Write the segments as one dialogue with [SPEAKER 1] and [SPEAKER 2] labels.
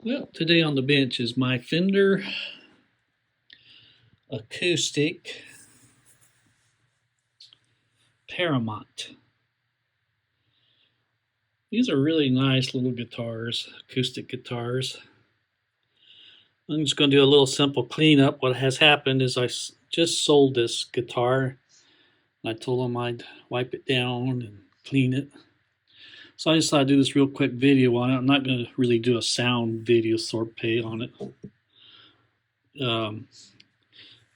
[SPEAKER 1] Well, today on the bench is my Fender acoustic Paramount. These are really nice little guitars, acoustic guitars. I'm just going to do a little simple cleanup. What has happened is I just sold this guitar. I told them I'd wipe it down and clean it. So I decided to do this real quick video on it. I'm not going to really do a sound video sorbet on it. Um,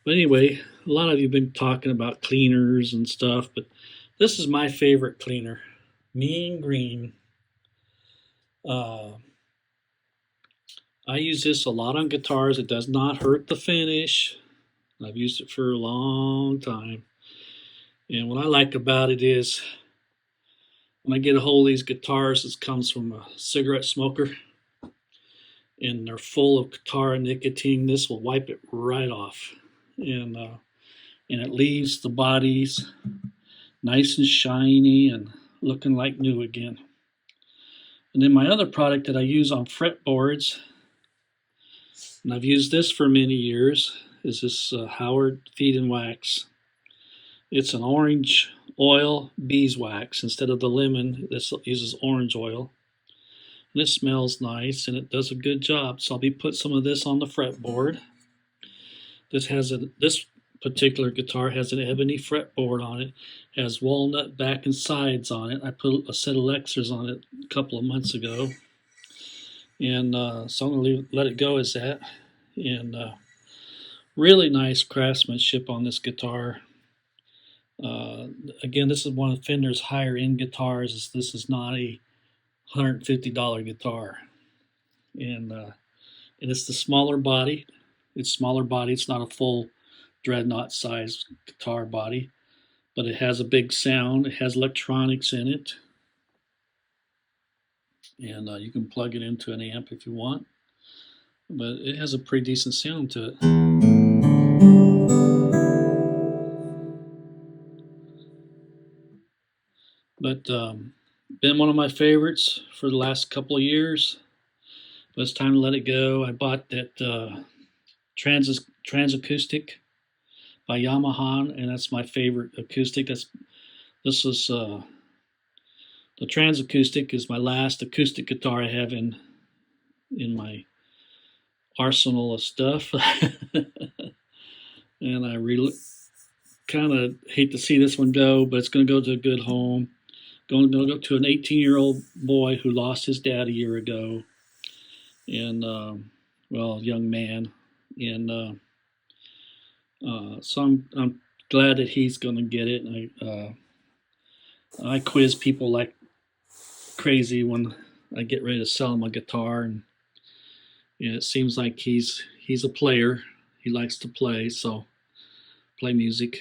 [SPEAKER 1] but anyway, a lot of you have been talking about cleaners and stuff, but this is my favorite cleaner, Mean Green. I use this a lot on guitars. It does not hurt the finish. I've used it for a long time. And what I like about it is when I get a hold of these guitars, this comes from a cigarette smoker and they're full of guitar nicotine. This will wipe it right off. And it leaves the bodies nice and shiny and looking like new again. And then my other product that I use on fretboards, and I've used this for many years, is this Howard Feed and Wax. It's an orange oil beeswax. Instead of the lemon, this uses orange oil. And it smells nice and it does a good job. So I'll be putting some of this on the fretboard. This particular guitar has an ebony fretboard on it. It has walnut back and sides on it. I put a set of Lexers on it a couple of months ago. And so I'm going to let it go as that. And really nice craftsmanship on this guitar. Again, this is one of Fender's higher end guitars. This is not a $150 guitar. And it's the smaller body. It's smaller body. It's not a full dreadnought size guitar body, but it has a big sound. It has electronics in it. And you can plug it into an amp if you want. But it has a pretty decent sound to it. But been one of my favorites for the last couple of years. But it's time to let it go. I bought that Trans Acoustic by Yamaha, and that's my favorite acoustic. This is the Trans Acoustic is my last acoustic guitar I have in my arsenal of stuff. And I really kind of hate to see this one go, but it's going to go to a good home. Going to go to an 18-year-old boy who lost his dad a year ago, and well, young man, and so I'm glad that he's going to get it. And I quiz people like crazy when I get ready to sell him a guitar, and it seems like he's a player. He likes to play, so play music.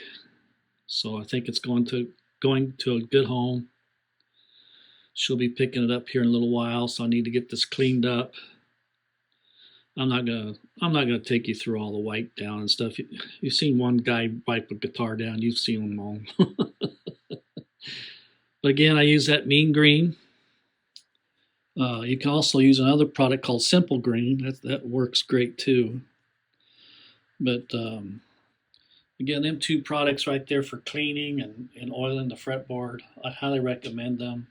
[SPEAKER 1] So I think it's going to a good home. She'll be picking it up here in a little while, so I need to get this cleaned up. I'm not gonna take you through all the wipe down and stuff. You've seen one guy wipe a guitar down. You've seen them all. But again, I use that Mean Green. You can also use another product called Simple Green. That works great too. But again, them two products right there for cleaning and oiling the fretboard, I highly recommend them.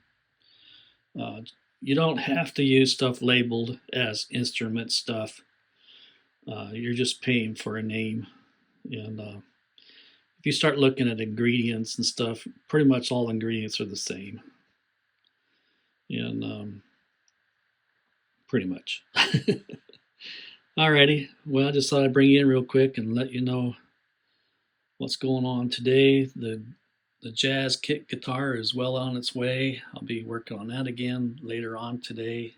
[SPEAKER 1] You don't have to use stuff labeled as instrument stuff. You're just paying for a name. And if you start looking at ingredients and stuff, pretty much all ingredients are the same. And pretty much. Alrighty. Well, I just thought I'd bring you in real quick and let you know what's going on today. The jazz kick guitar is well on its way. I'll be working on that again later on today.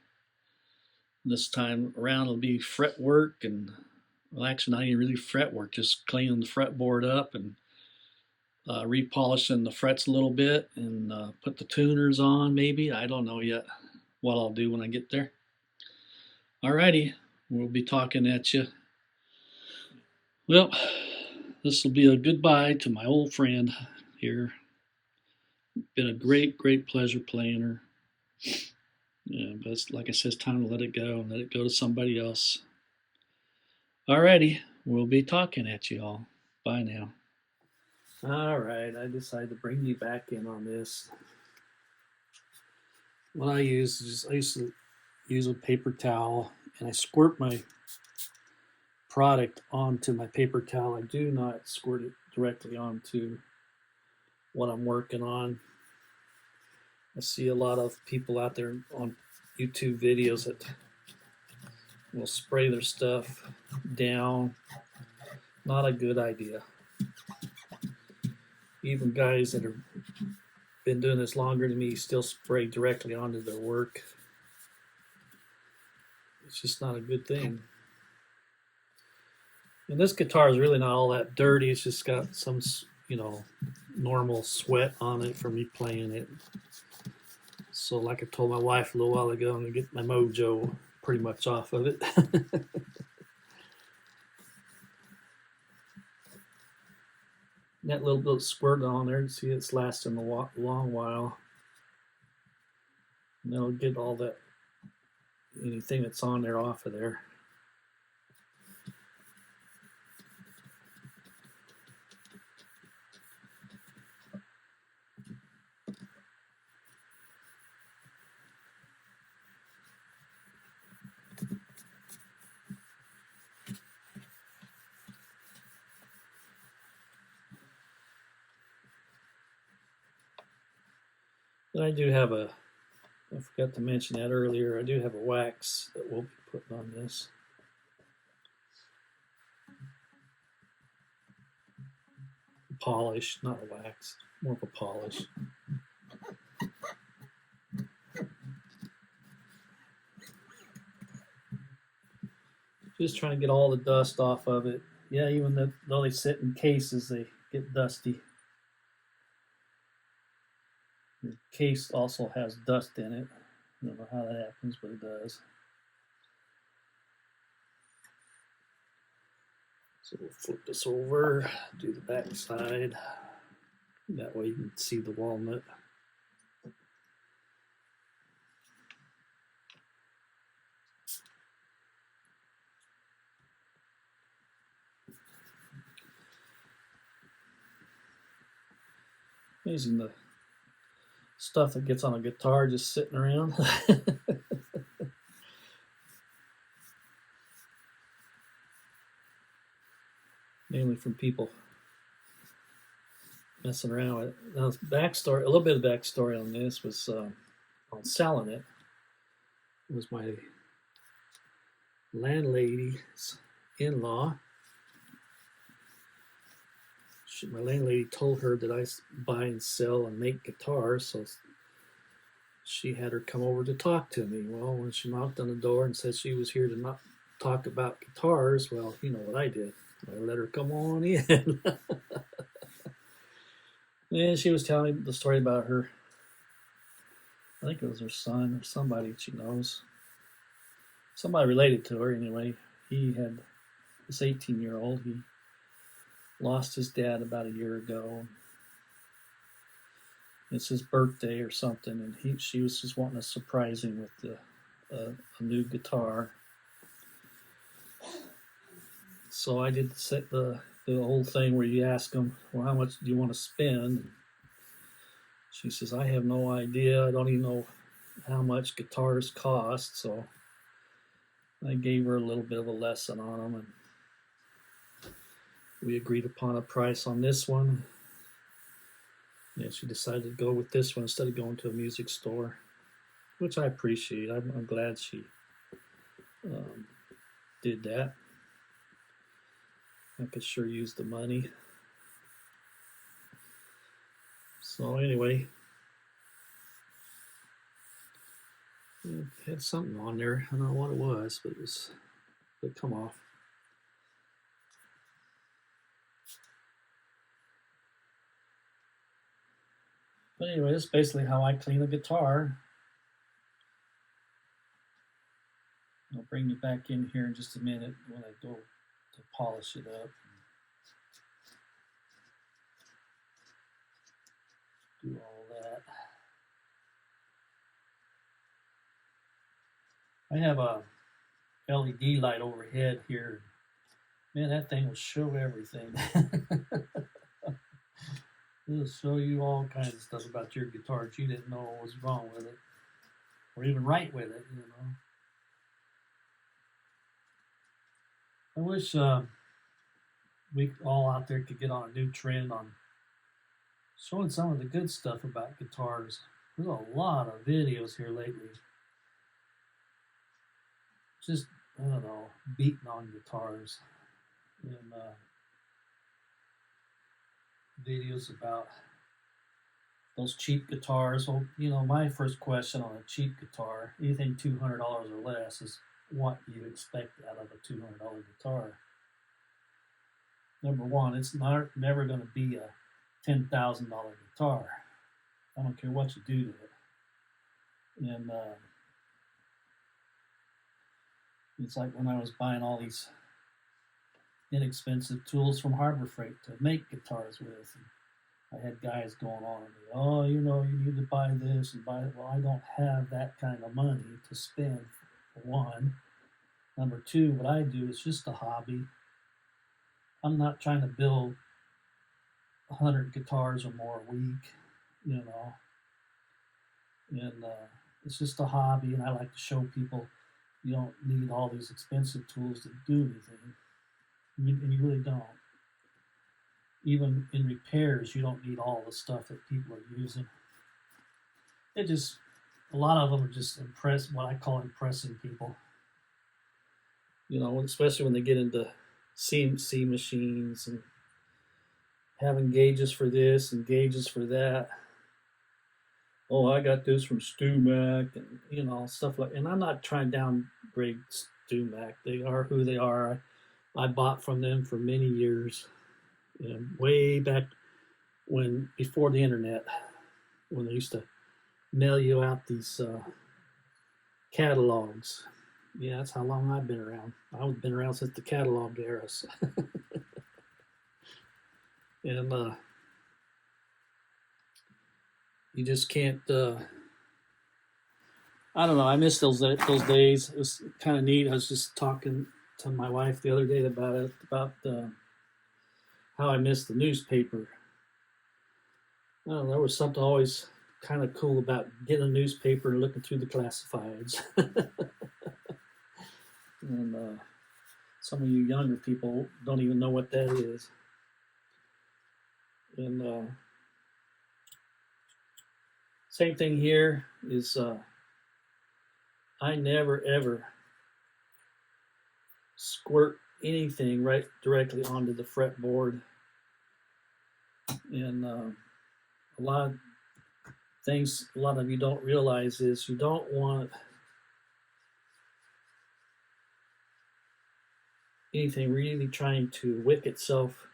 [SPEAKER 1] This time around it'll be fret work, and well, actually not even really fret work, just cleaning the fretboard up and repolishing the frets a little bit, and put the tuners on maybe. I don't know yet what I'll do when I get there. Alrighty, we'll be talking at you. Well, this will be a goodbye to my old friend here. Been a great pleasure playing her. Yeah, but it's, like I said, it's time to let it go and let it go to somebody else. Alrighty, we'll be talking at you all. Bye now. All right, I decided to bring you back in on this. What I use is I used to use a paper towel and I squirt my product onto my paper towel. I do not squirt it directly onto what I'm working on. I see a lot of people out there on YouTube videos that will spray their stuff down. Not a good idea. Even guys that have been doing this longer than me still spray directly onto their work. It's just not a good thing. And this guitar is really not all that dirty. It's just got some, normal sweat on it from me playing it. So like I told my wife a little while ago, I'm going to get my mojo pretty much off of it. That little bit of squirt on there, see it's lasting a long while. And that'll get all that, anything that's on there off of there. But I do have I forgot to mention that earlier, I do have a wax that we'll be putting on this. Polish, not a wax, more of a polish. Just trying to get all the dust off of it. Yeah, even though they sit in cases, they get dusty. The case also has dust in it. I don't know how that happens, but it does. So we'll flip this over, do the back side. That way you can see the walnut. Amazing the stuff that gets on a guitar just sitting around. Mainly from people messing around with it. Now, backstory, a little bit of backstory on this was on selling it. It was my landlady's in-law. My landlady told her that I buy and sell and make guitars, so she had her come over to talk to me. Well, when she knocked on the door and said she was here to not talk about guitars, well, you know what I did. I let her come on in. And she was telling me the story about her, I think it was her son or somebody she knows. Somebody related to her anyway. He had this 18-year-old. He lost his dad about a year ago. It's his birthday or something, and she was just wanting to surprise him with a new guitar. So I did the whole thing where you ask them, well, how much do you want to spend? She says, I have no idea. I don't even know how much guitars cost. So I gave her a little bit of a lesson on them, and we agreed upon a price on this one. Yeah, she decided to go with this one instead of going to a music store, which I appreciate. I'm glad she did that. I could sure use the money. So anyway, it had something on there. I don't know what it was, but it come off. But anyway, that's basically how I clean a guitar. I'll bring you back in here in just a minute when I go to polish it up. Do all that. I have a LED light overhead here. Man, that thing will show everything. It'll show you all kinds of stuff about your guitar that you didn't know was wrong with it, or even right with it, you know. I wish we all out there could get on a new trend on showing some of the good stuff about guitars. There's a lot of videos here lately. Just, I don't know, beating on guitars. And videos about those cheap guitars. Well, you know, my first question on a cheap guitar, anything $200 or less, is what you expect out of a $200 guitar. Number one, it's never going to be a $10,000 guitar. I don't care what you do to it. And it's like when I was buying all these inexpensive tools from Harbor Freight to make guitars with. And I had guys going on and oh, you know, you need to buy this and buy it. Well, I don't have that kind of money to spend, for one. Number two, what I do is just a hobby. I'm not trying to build 100 guitars or more a week, you know. And it's just a hobby, and I like to show people you don't need all these expensive tools to do anything. And you really don't. Even in repairs, you don't need all the stuff that people are using. It just, a lot of them are just what I call impressing people. You know, especially when they get into CNC machines and having gauges for this and gauges for that. Oh, I got this from StewMac and, you know, stuff like, and I'm not trying to downgrade StewMac. They are who they are. I bought from them for many years, you know, way back when, before the internet, when they used to mail you out these catalogs. Yeah, that's how long I've been around. I've been around since the catalog era. So. And you just can't. I don't know. I miss those days. It was kind of neat. I was just talking to my wife the other day about it, about how I missed the newspaper. I don't know, there was something always kind of cool about getting a newspaper and looking through the classifieds. And some of you younger people don't even know what that is. And same thing here is I never ever squirt anything right directly onto the fretboard. And a lot of things a lot of you don't realize is you don't want anything really trying to wick itself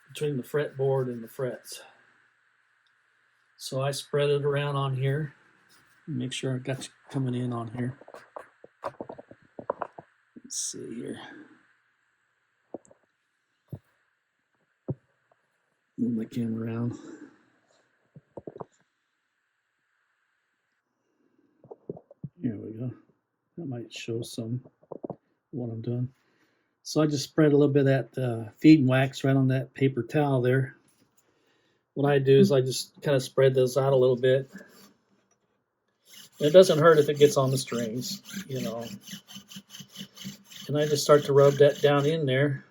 [SPEAKER 1] between the fretboard and the frets. So I spread it around on here. Make sure I got you coming in on here. Let's see here. Move my camera around. Here we go. That might show some what I'm doing. So I just spread a little bit of that feed wax right on that paper towel there. What I do is I just kind of spread those out a little bit. It doesn't hurt if it gets on the strings, you know. And I just start to rub that down in there.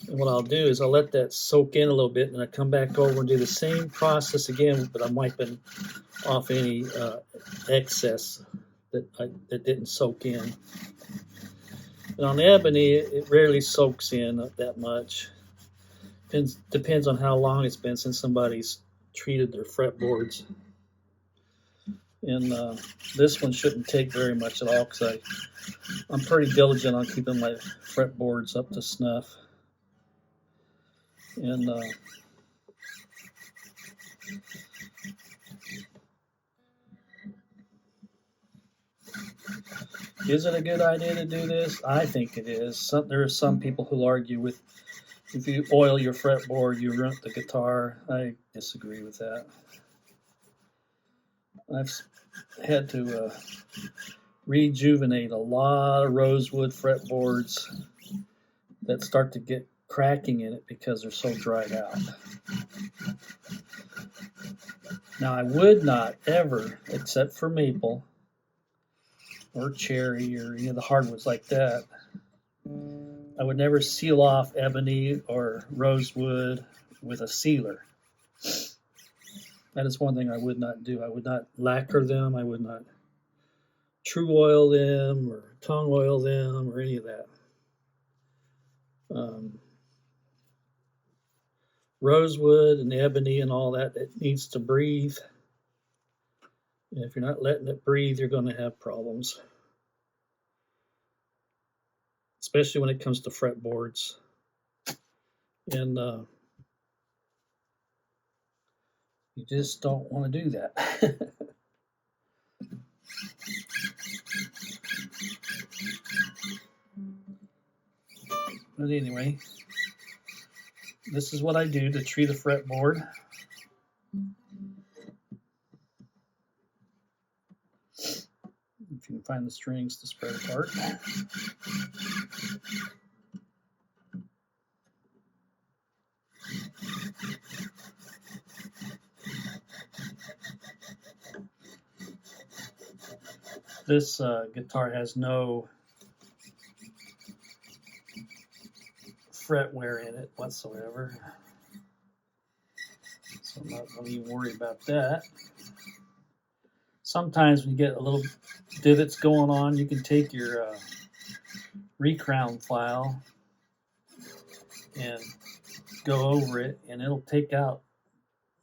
[SPEAKER 1] And what I'll do is I'll let that soak in a little bit, and I come back over and do the same process again, but I'm wiping off any excess that didn't soak in. And on the ebony, it rarely soaks in that much. Depends on how long it's been since somebody's treated their fretboards. And this one shouldn't take very much at all because I'm pretty diligent on keeping my fretboards up to snuff. And is it a good idea to do this? I think it is. There are some people who argue with if you oil your fretboard, you ruin the guitar. I disagree with that. I've had to rejuvenate a lot of rosewood fretboards that start to get cracking in it because they're so dried out. Now, I would not ever, except for maple or cherry or any of the hardwoods like that, I would never seal off ebony or rosewood with a sealer. That is one thing I would not do. I would not lacquer them. I would not true oil them or tongue oil them or any of that. Rosewood and ebony and all that, it needs to breathe. And if you're not letting it breathe, you're going to have problems. Especially when it comes to fretboards. And you just don't want to do that. But anyway, this is what I do to treat a fretboard. If you can find the strings to spread apart. This guitar has no fret wear in it whatsoever, so I'm not going to even worry about that. Sometimes when you get a little divots going on, you can take your recrown file and go over it, and it'll take out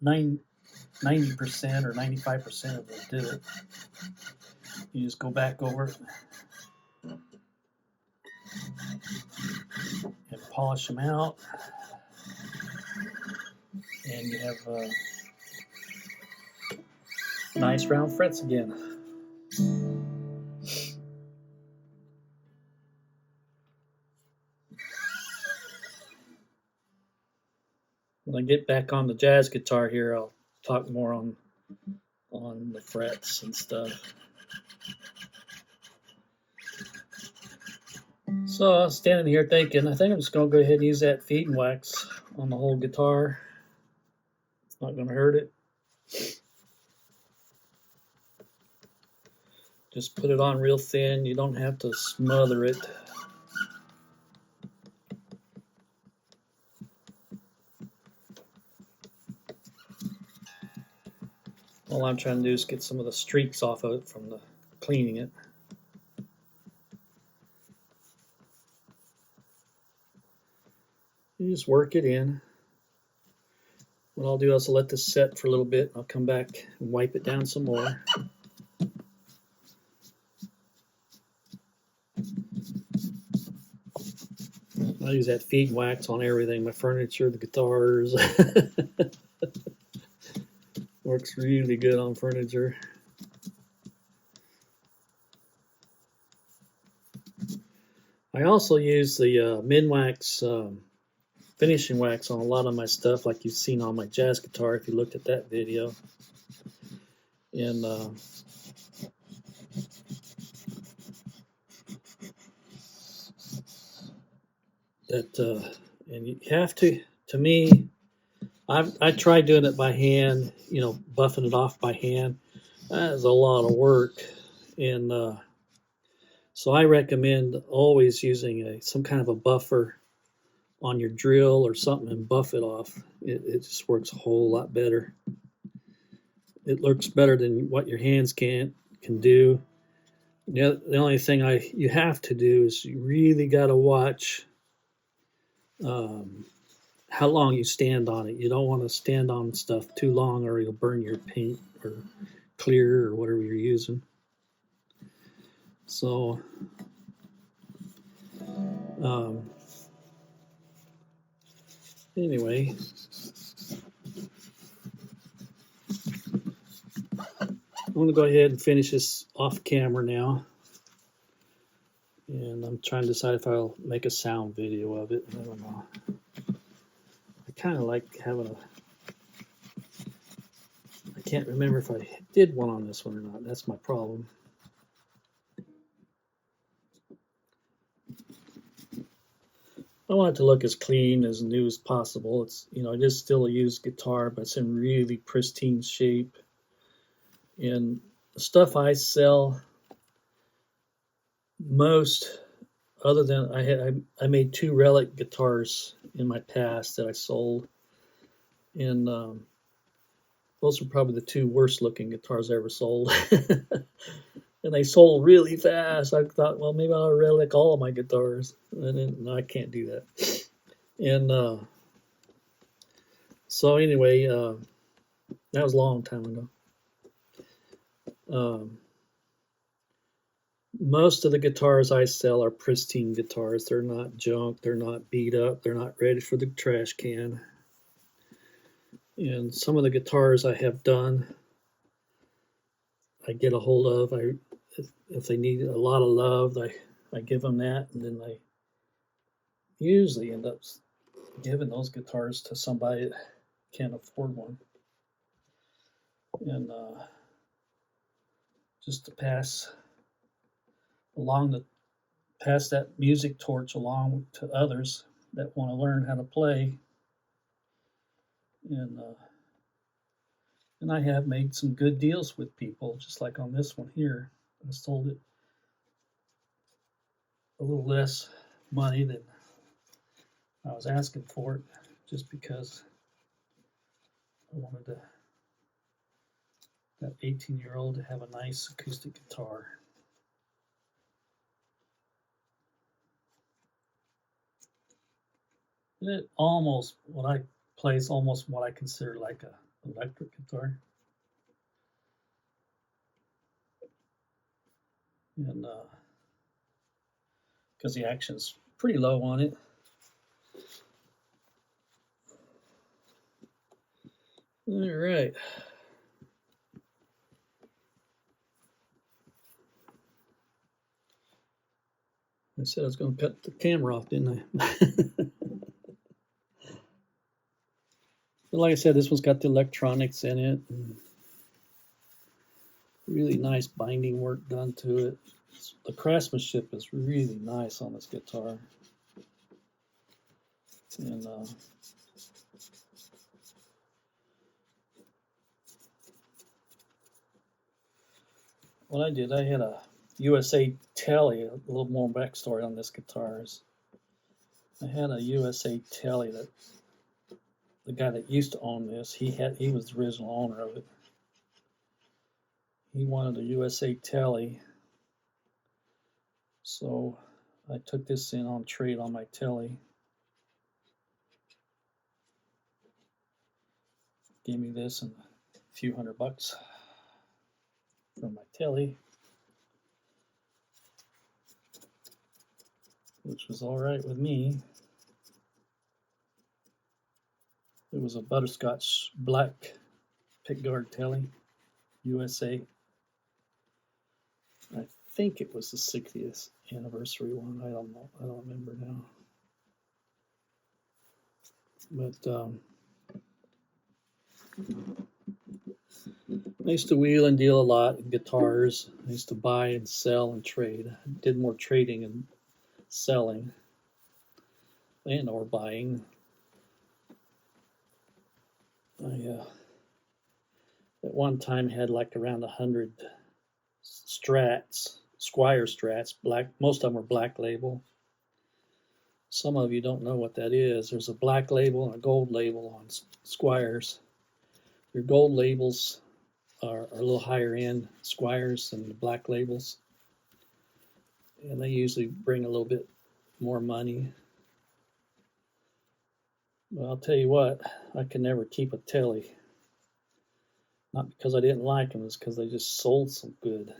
[SPEAKER 1] 90% or 95% of the divot. You just go back over it and polish them out, and you have nice round frets again. When I get back on the jazz guitar here, I'll talk more on the frets and stuff. So I was standing here thinking, I think I'm just going to go ahead and use that feed and wax on the whole guitar. It's not going to hurt it. Just put it on real thin. You don't have to smother it. All I'm trying to do is get some of the streaks off of it from the cleaning it. You just work it in. What I'll do is I'll let this set for a little bit. I'll come back and wipe it down some more. I use that feed wax on everything, my furniture, the guitars. Works really good on furniture. I also use the Minwax finishing wax on a lot of my stuff, like you've seen on my jazz guitar if you looked at that video. And and you have to me, I tried doing it by hand, you know, buffing it off by hand. That is a lot of work, and so I recommend always using some kind of a buffer on your drill or something and buff it off. It just works a whole lot better. It looks better than what your hands can do. The only thing you have to do is you really got to watch how long you stand on it. You don't want to stand on stuff too long or you'll burn your paint or clear or whatever you're using. So anyway, I'm going to go ahead and finish this off camera now. And I'm trying to decide if I'll make a sound video of it. I don't know. kind of like having a. I can't remember if I did one on this one or not. That's my problem. I want it to look as clean, as new as possible. It's, you know, it is still a used guitar, but it's in really pristine shape. And the stuff I sell, most, other than I made 2 relic guitars in my past that I sold, and those were probably the 2 worst looking guitars I ever sold. And they sold really fast. I thought, well, maybe I'll relic all of my guitars. And then, no, I can't do that. And so anyway, that was a long time ago. Most of the guitars I sell are pristine guitars. They're not junk. They're not beat up. They're not ready for the trash can. And some of the guitars I have done, I get a hold of. If they need a lot of love, I give them that, and then I usually end up giving those guitars to somebody that can't afford one, and just to pass that music torch along to others that want to learn how to play, and I have made some good deals with people, just like on this one here. I sold it a little less money than I was asking for it, just because I wanted that 18-year-old to have a nice acoustic guitar. It almost, what I play is almost what I consider like a electric guitar. And because the action's pretty low on it. All right. I said I was going to cut the camera off, didn't I? But like I said, this one's got the electronics in it. And really nice binding work done to it. The craftsmanship is really nice on this guitar. And what I did, I had a USA Telly, a little more backstory on this guitar. I had a USA Telly that the guy that used to own this, he was the original owner of it. He wanted a USA Telly, so I took this in on trade on my Telly. Gave me this and a few $100 for my Telly, which was all right with me. It was a butterscotch black pickguard Telly, USA. I think it was the 60th anniversary one. I don't know. I don't remember now. But I used to wheel and deal a lot in guitars. I used to buy and sell and trade. I did more trading and selling and or buying. I at one time had like around 100 Strats, Squire Strats, black. Most of them were black label. Some of you don't know what that is. There's a black label and a gold label on Squires. Your gold labels are a little higher end Squires than the black labels, and they usually bring a little bit more money. But I'll tell you what, I could never keep a Telly. Not because I didn't like them, it's because they just sold so good.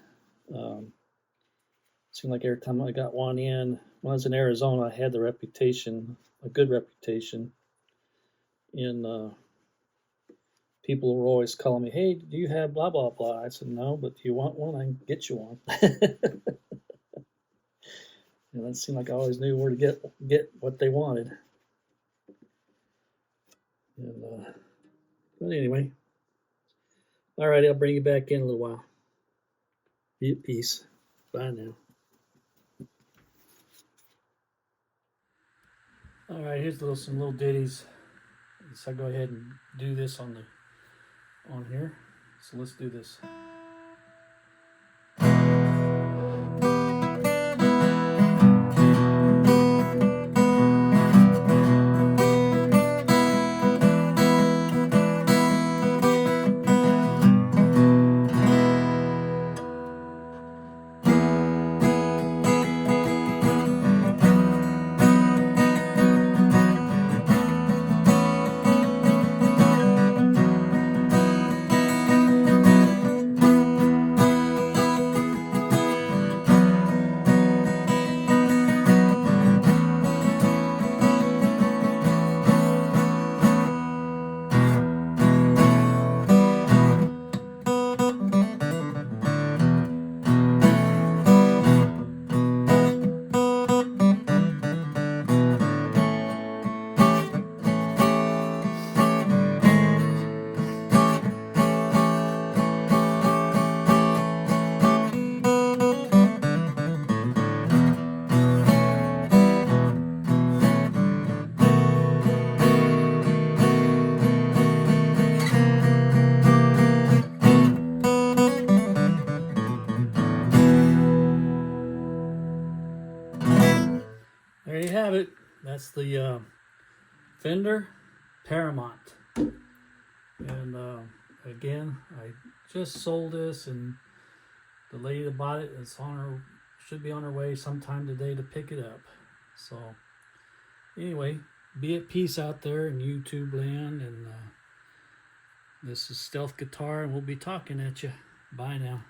[SPEAKER 1] Seemed like every time I got one in, when I was in Arizona, I had the reputation, a good reputation. And people were always calling me, hey, do you have blah, blah, blah? I said, no, but do you want one? I can get you one. And it seemed like I always knew where to get what they wanted. And, but anyway, all right, I'll bring you back in a little while. Peace. Bye now. All right, here's some little ditties. So I go ahead and do this on here. So let's do this. There you have it. That's the Fender Paramount. And again, I just sold this, and the lady that bought it is should be on her way sometime today to pick it up. So anyway, be at peace out there in YouTube land, and this is Stealth Guitar, and we'll be talking at you. Bye now.